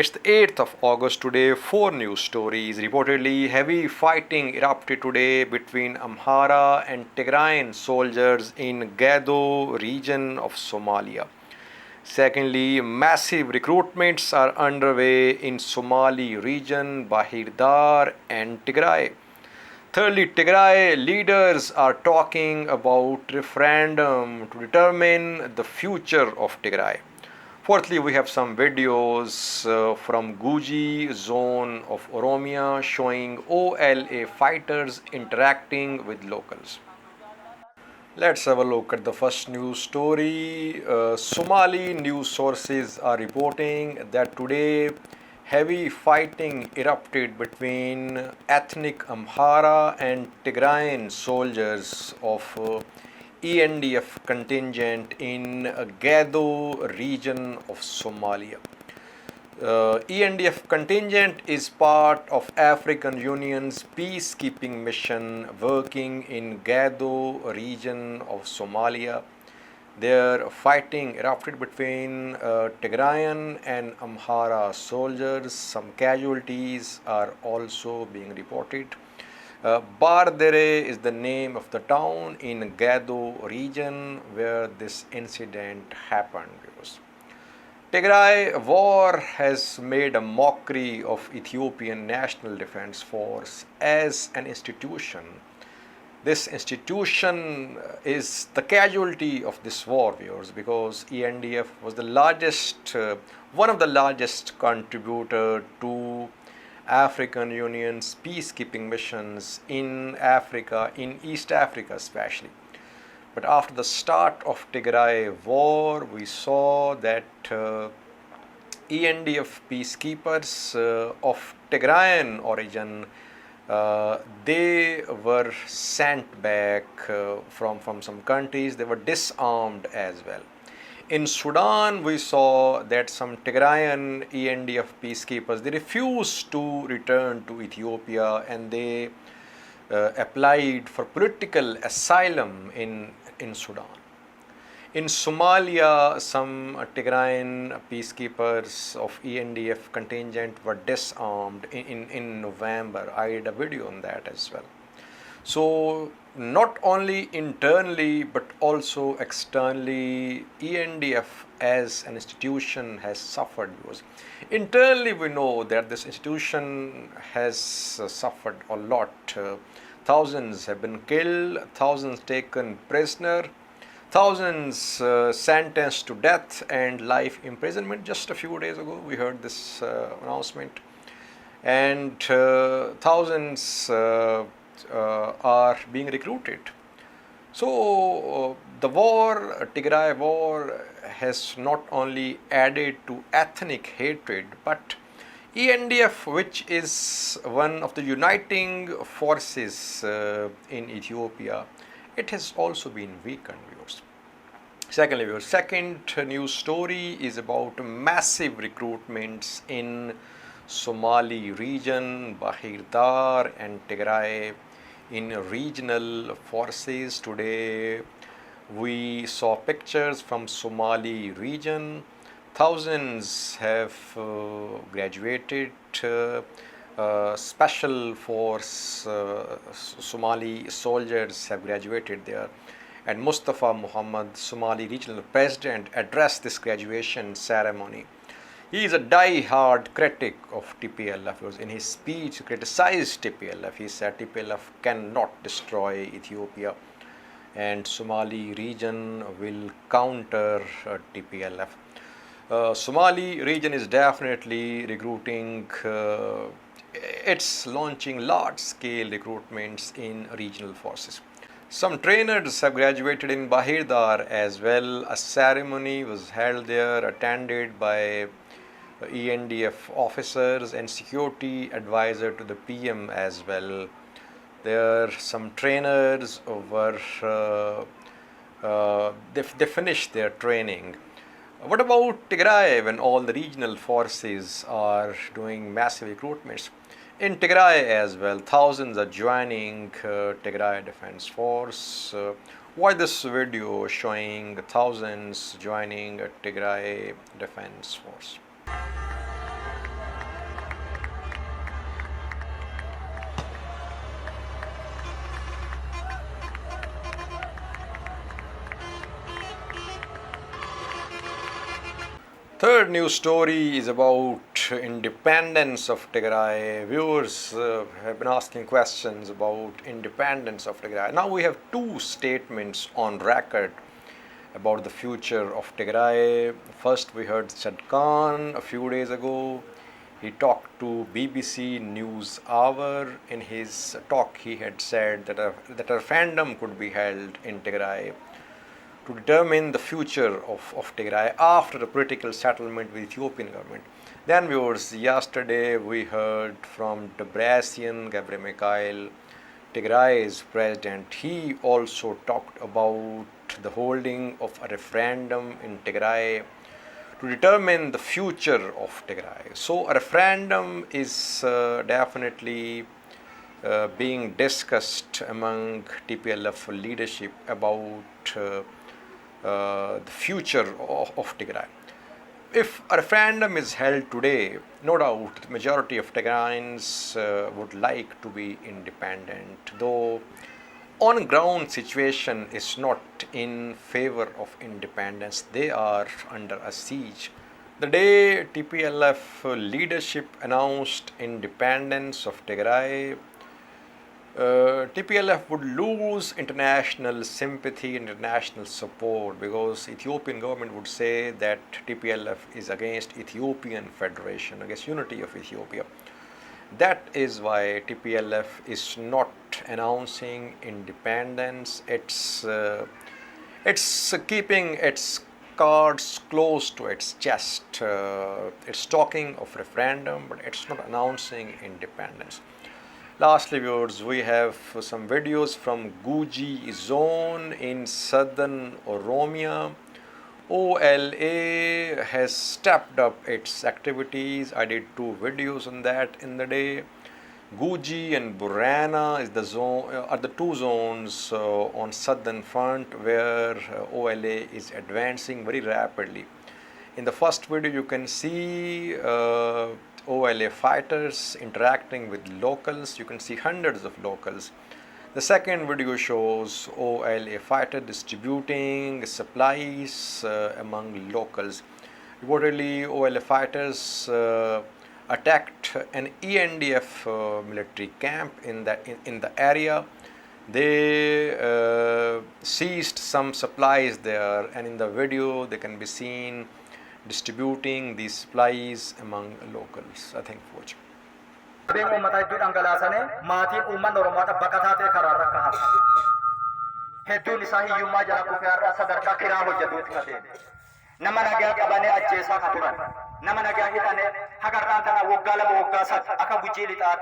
It's the 8th of August today. Four news stories. Reportedly, heavy fighting erupted today between Amhara and Tigrayan soldiers in Gado region of Somalia. Secondly, massive recruitments are underway in Somali region, Bahir and Tigray. Thirdly, Tigray leaders are talking about referendum to determine the future of Tigray. Fourthly, we have some videos from Guji zone of Oromia showing OLA fighters interacting with locals. Let's have a look at the first news story. Somali news sources are reporting that today heavy fighting erupted between ethnic Amhara and Tigrayan soldiers of ENDF contingent in Gado region of Somalia. ENDF contingent is part of African Union's peacekeeping mission working in Gado region of Somalia. Their fighting erupted between Tigrayan and Amhara soldiers. Some casualties are also being reported. Bardere is the name of the town in Gado region where this incident happened. Tigray war has made a mockery of Ethiopian National Defense Force as an institution. This institution is the casualty of this war, viewers, because ENDF was the largest, one of the largest contributor to African Union's peacekeeping missions in Africa, in East Africa especially. But after the start of Tigray war, we saw that ENDF peacekeepers of Tigrayan origin, they were sent back from some countries. They were disarmed as well. In Sudan, we saw that some Tigrayan ENDF peacekeepers, they refused to return to Ethiopia and they applied for political asylum in Sudan. In Somalia, some Tigrayan peacekeepers of ENDF contingent were disarmed in November. I did a video on that as well. So, not only internally but also externally, ENDF as an institution has suffered. Internally, we know that this institution has suffered a lot. Thousands have been killed, thousands taken prisoner, thousands sentenced to death and life imprisonment. Just a few days ago, we heard this announcement. And thousands are being recruited. So the war, Tigray war, has not only added to ethnic hatred, but ENDF, which is one of the uniting forces in Ethiopia, it has also been weakened, viewers. Secondly, viewers, second news story is about massive recruitments in Somali region, Bahir and Tigray in regional forces. Today we saw pictures from Somali region. Thousands have graduated. Special force Somali soldiers have graduated there. And Mustafa Muhammad, Somali regional president, addressed this graduation ceremony. He is a die-hard critic of TPLF. In his speech, he criticized TPLF. He said TPLF cannot destroy Ethiopia and Somali region will counter TPLF. Somali region is definitely recruiting. It's launching large-scale recruitments in regional forces. Some trainers have graduated in Bahir as well. A ceremony was held there, attended by ENDF officers and security advisor to the PM as well. There some trainers were they finished their training. What about Tigray when all the regional forces are doing massive recruitments? In Tigray as well, thousands are joining Tigray Defense Force. Watch this video showing thousands joining Tigray Defense Force. Third news story is about independence of Tigray. Viewers have been asking questions about independence of Tigray. Now we have two statements on record about the future of Tigray. First, we heard Said Khan a few days ago. He talked to BBC News Hour. In his talk, he had said that a referendum could be held in Tigray to determine the future of Tigray after a political settlement with Ethiopian government. Then viewers, yesterday we heard from Debretsion Gebremichael, Tigray's president. He also talked about the holding of a referendum in Tigray to determine the future of Tigray. So a referendum is definitely being discussed among TPLF leadership about the future of Tigray. If a referendum is held today, no doubt the majority of Tigrayans would like to be independent, though on ground situation is not in favor of independence. They are under a siege. The day TPLF leadership announced independence of Tigray, TPLF would lose international sympathy, international support, because Ethiopian government would say that TPLF is against Ethiopian federation, against unity of Ethiopia. That is why TPLF is not announcing independence. It's keeping its cards close to its chest. It's talking of referendum, but it's not announcing independence. Lastly, viewers, we have some videos from Guji zone in southern Oromia. OLA has stepped up its activities. I did 2 videos on that in the day. Guji and Burana is the zone, are the 2 zones on southern front where OLA is advancing very rapidly. In the first video, you can see OLA fighters interacting with locals. You can see hundreds of locals. The second video shows OLA fighter distributing supplies among locals. Reportedly, OLA fighters attacked an ENDF military camp in the area. They seized some supplies there, and in the video they can be seen distributing these supplies among locals. I think for watching. nama nagaa qabane ajjeesaa ka turan nama nagaa hidhane hagarraan tana waggaa lama waggaa sadii akka Gujii lixaa